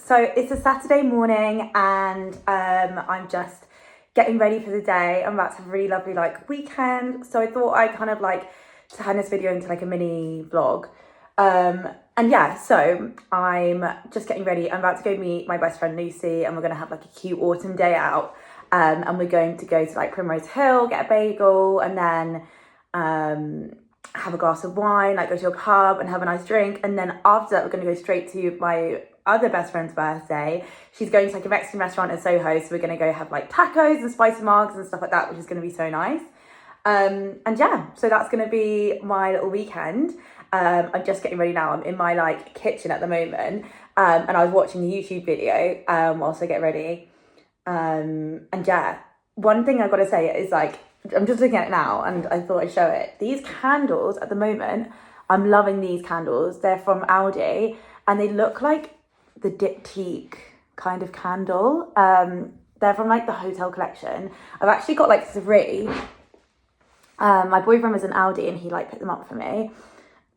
So it's a Saturday morning and I'm just getting ready for the day. I'm about to have a really lovely weekend. So I thought I'd kind of turn this video into a mini vlog. And yeah, so I'm just getting ready. I'm about to go meet my best friend Lucy and we're going to have a cute autumn day out. And we're going to go to Primrose Hill, get a bagel, and then have a glass of wine, go to a pub and have a nice drink. And then after that, we're going to go straight to my other best friend's birthday. She's going to a Mexican restaurant in Soho. So we're going to go have tacos and spicy margs and stuff like that, which is going to be so nice. And yeah, so that's going to be my little weekend. I'm just getting ready now. I'm in my kitchen at the moment. And I was watching a YouTube video whilst I get ready. And yeah, one thing I've got to say is I'm just looking at it now and I thought I'd show it. These candles at the moment, I'm loving these candles. They're from Aldi and they look like the diptyque kind of candle. They're from the hotel collection. I've actually got 3. My boyfriend was in Aldi and he picked them up for me.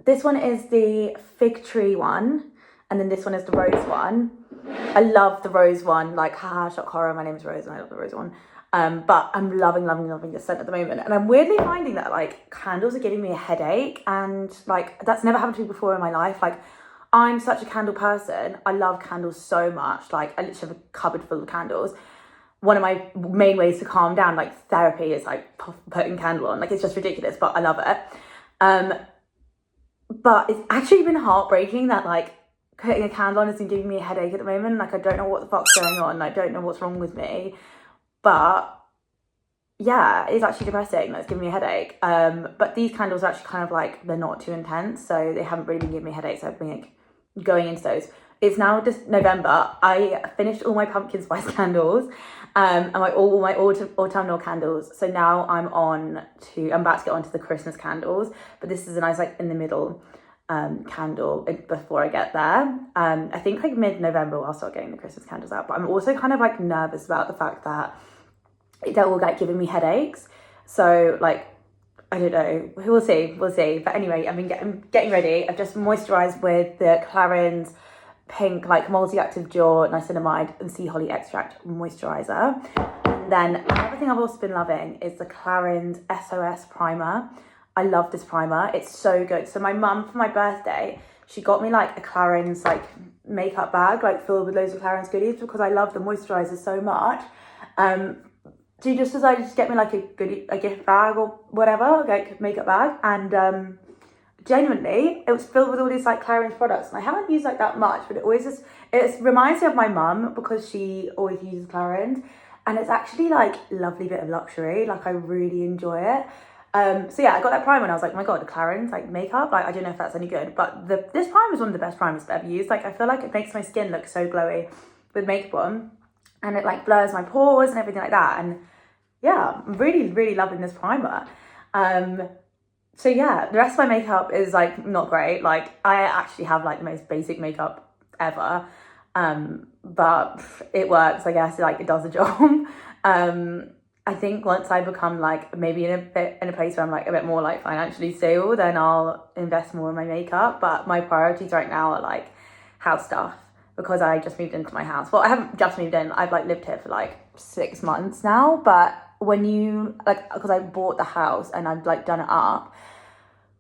This one is the fig tree one, and then this one is the rose one. I love the rose one, haha, shock horror, my name is Rose and I love the rose one. But I'm loving this scent at the moment. And I'm weirdly finding that candles are giving me a headache, and that's never happened to me before in my life. I'm such a candle person. I love candles so much. I literally have a cupboard full of candles. One of my main ways to calm down, therapy, is putting candle on. It's just ridiculous, but I love it. But it's actually been heartbreaking that putting a candle on has been giving me a headache at the moment. I don't know what the fuck's going on. I don't know what's wrong with me. But yeah, it's actually depressing. That's giving me a headache. But these candles are actually they're not too intense, so they haven't really been giving me headaches. So I've been going into those. It's now just November. I finished all my pumpkin spice candles, and all my autumnal candles. So now I'm about to get onto the Christmas candles. But this is a nice in the middle candle before I get there. I think mid-November I'll start getting the Christmas candles out. But I'm also kind of nervous about the fact that they're all giving me headaches. So I don't know. We'll see. But anyway, I'm getting ready. I've just moisturised with the Clarins Pink multi-active jaw niacinamide and sea holly extract moisturiser. And then another thing I've also been loving is the Clarins SOS primer. I love this primer. It's so good. So my mum, for my birthday, she got me a Clarins makeup bag filled with loads of Clarins goodies because I love the moisturiser so much. She just decided to get me a gift bag or whatever, makeup bag, and genuinely it was filled with all these Clarins products, and I haven't used that much, but it reminds me of my mum because she always uses Clarins, and it's actually lovely bit of luxury. I really enjoy it. So yeah, I got that primer and I was oh my god, the Clarins makeup, I don't know if that's any good, but this primer is one of the best primers I've ever used. I feel it makes my skin look so glowy with makeup on, and it blurs my pores and everything like that. And yeah, I'm really loving this primer. So yeah, the rest of my makeup is not great. I actually have the most basic makeup ever. But it works, I guess. It does the job. I think once I become maybe in a place where I'm a bit more financially stable, then I'll invest more in my makeup. But my priorities right now are house stuff, because I just moved into my house. Well, I haven't just moved in. I've lived here for 6 months now. But when you because I bought the house and I've done it up,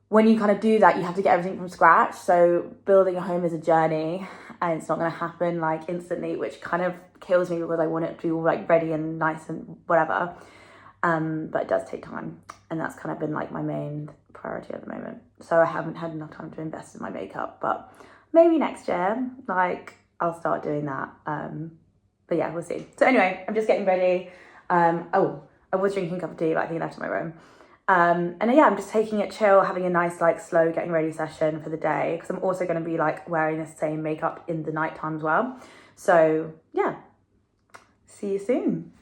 when you kind of do that, you have to get everything from scratch. So building a home is a journey, and it's not going to happen instantly, which kind of kills me because I want it to be all ready and nice and whatever. But it does take time, and that's kind of been my main priority at the moment. So I haven't had enough time to invest in my makeup, but maybe next year, I'll start doing that. But yeah, we'll see. So anyway, I'm just getting ready. I was drinking a cup of tea, but I think I left it in my room. And yeah, I'm just taking it chill, having a nice slow getting ready session for the day, because I'm also going to be wearing the same makeup in the nighttime as well. So yeah, see you soon.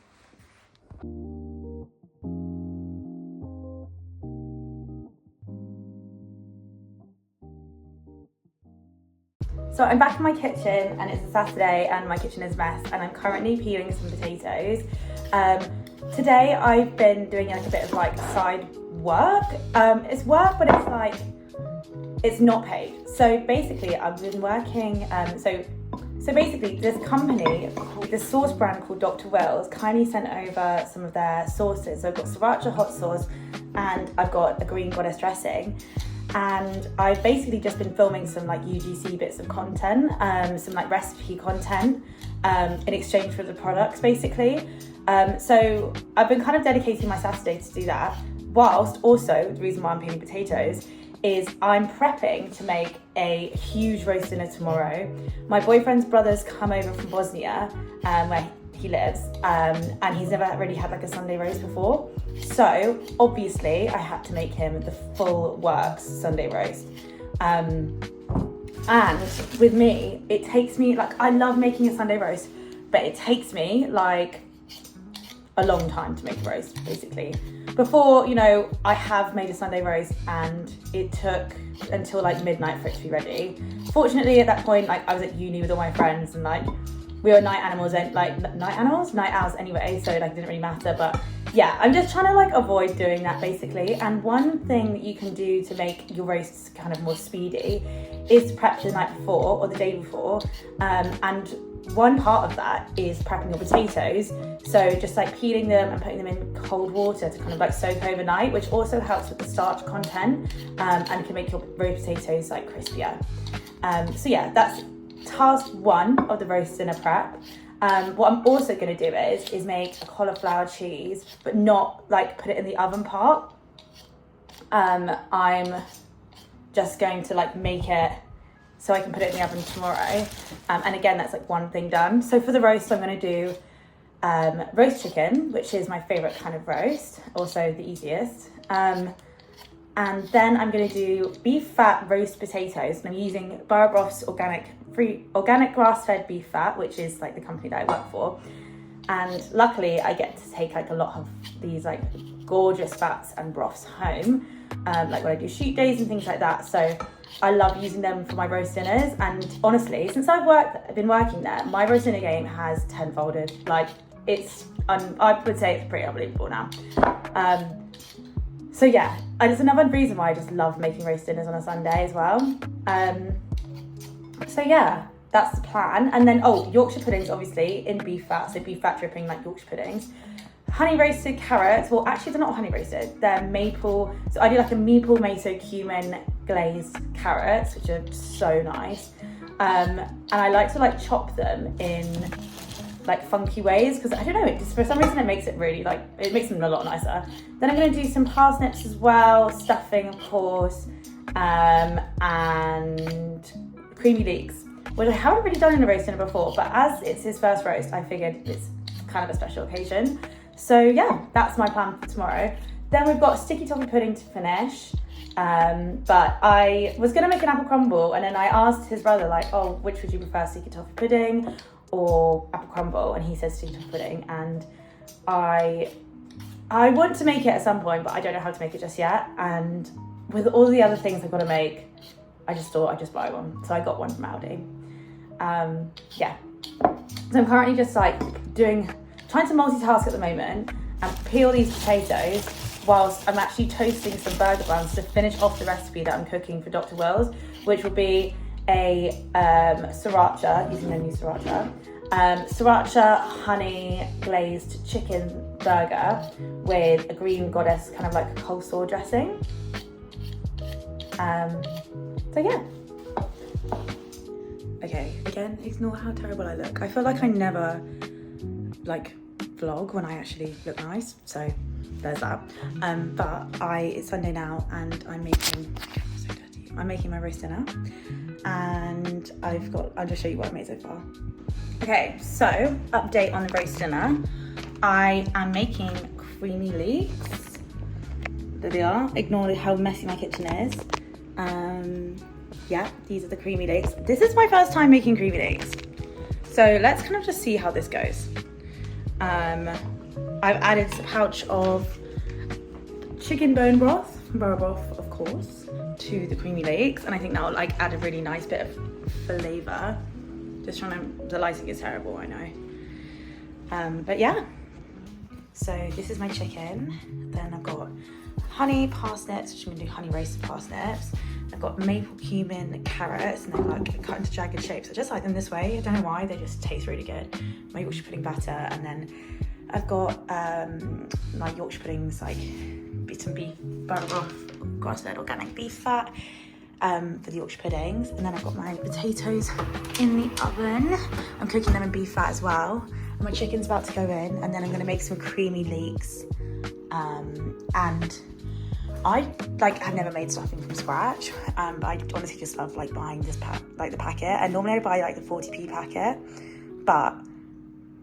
So I'm back in my kitchen and it's a Saturday and my kitchen is a mess, and I'm currently peeling some potatoes. Today I've been doing a bit of side work. It's work, but it's not paid. So basically I've been working, so So basically, this company, this sauce brand called Dr. Wells, kindly sent over some of their sauces. So I've got sriracha hot sauce and I've got a green goddess dressing. And I've basically just been filming some like UGC bits of content, some like recipe content in exchange for the products basically. So I've been kind of dedicating my Saturday to do that, whilst also the reason why I'm peeling potatoes is I'm prepping to make a huge roast dinner tomorrow. My boyfriend's brothers come over from Bosnia, where he lives, and he's never really had like a Sunday roast before. So obviously I had to make him the full works Sunday roast. And with me, it takes me, like, I love making a Sunday roast, but it takes me like a long time to make a roast, basically. Before, you know, I have made a Sunday roast and it took until like midnight for it to be ready. Fortunately, at that point, like I was at uni with all my friends and like we were night owls anyway, so like it didn't really matter. But yeah, I'm just trying to like avoid doing that basically. And one thing that you can do to make your roasts kind of more speedy is to prep the night before or the day before. And one part of that is prepping your potatoes. So just like peeling them and putting them in cold water to kind of like soak overnight, which also helps with the starch content and can make your roast potatoes like crispier. So yeah, that's task one of the roast dinner prep. What I'm also going to do is make a cauliflower cheese, but not like put it in the oven part. I'm just going to like make it so I can put it in the oven tomorrow. And again, that's like one thing done. So for the roast, I'm going to do roast chicken, which is my favorite kind of roast, also the easiest. And then I'm going to do beef fat roast potatoes. And I'm using Broth's organic grass-fed beef fat, which is like the company that I work for. And luckily I get to take like a lot of these like gorgeous fats and broths home, like when I do shoot days and things like that. So I love using them for my roast dinners. And honestly, since I've been working there, my roast dinner game has tenfolded. Like I would say it's pretty unbelievable now. So yeah, it's another reason why I just love making roast dinners on a Sunday as well. So yeah, that's the plan. And then, Yorkshire puddings, obviously, in beef fat. So beef fat dripping like Yorkshire puddings. Honey roasted carrots. Well, actually, they're not honey roasted. They're maple. So I do like a maple maso cumin glazed carrots, which are so nice. And I like to like chop them in like funky ways, because I don't know, it just for some reason it makes it really like, it makes them a lot nicer. Then I'm going to do some parsnips as well, stuffing of course, and creamy leeks, which I haven't really done in a roast dinner before, but as it's his first roast, I figured it's kind of a special occasion. So yeah, that's my plan for tomorrow. Then we've got sticky toffee pudding to finish. But I was going to make an apple crumble, and then I asked his brother like, which would you prefer, sticky toffee pudding or apple crumble? And he said sticky toffee pudding, and I want to make it at some point, but I don't know how to make it just yet. And with all the other things I've got to make, I just thought I'd just buy one. So I got one from Aldi. Yeah. So I'm currently just like trying to multitask at the moment and peel these potatoes whilst I'm actually toasting some burger buns to finish off the recipe that I'm cooking for Dr. Wells, which will be a sriracha, using their new sriracha, sriracha honey glazed chicken burger with a green goddess kind of like coleslaw dressing. So yeah. Okay, again, ignore how terrible I look. I feel like I never like vlog when I actually look nice, so there's that. But it's Sunday now and I'm making my roast dinner, and I'll just show you what I made so far. Okay, so update on the roast dinner. I am making creamy leeks. There they are. Ignore how messy my kitchen is. Yeah, these are the creamy leeks. This is my first time making creamy leeks, so let's kind of just see how this goes. I've added a pouch of chicken bone broth, from Broth of course, to the creamy leeks, and I think that will like add a really nice bit of flavour. The lighting is terrible, I know. But yeah, so this is my chicken. Then I've got honey parsnips, which I'm gonna do honey roasted parsnips. I've got maple cumin carrots, and they're like cut into jagged shapes. I just like them this way. I don't know why, they just taste really good. My Yorkshire pudding batter, and then I've got my Yorkshire puddings, like some beef broth, grass-fed organic beef fat for the Yorkshire puddings. And then I've got my potatoes in the oven. I'm cooking them in beef fat as well. And my chicken's about to go in, and then I'm gonna make some creamy leeks. And I have never made stuffing from scratch, but I honestly just love like buying this the packet. And normally I buy like the 40p packet, but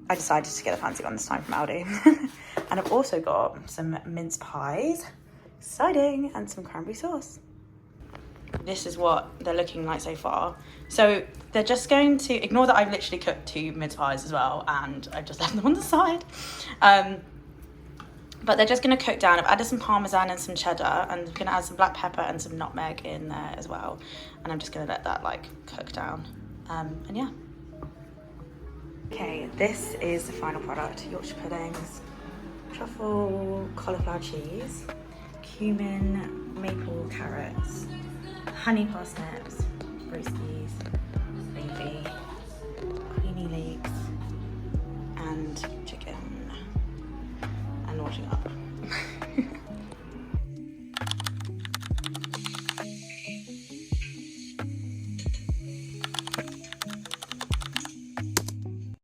I decided to get a fancy one this time from Aldi. And I've also got some mince pies, exciting, and some cranberry sauce. This is what they're looking like so far. So they're just going to ignore that I've literally cooked 2 mince pies as well, and I've just left them on the side. But they're just going to cook down. I've added some parmesan and some cheddar, and I'm going to add some black pepper and some nutmeg in there as well. And I'm just going to let that like cook down. And yeah. Okay, this is the final product. Yorkshire puddings, truffle, cauliflower cheese, cumin, maple carrots, honey parsnips, brewskis,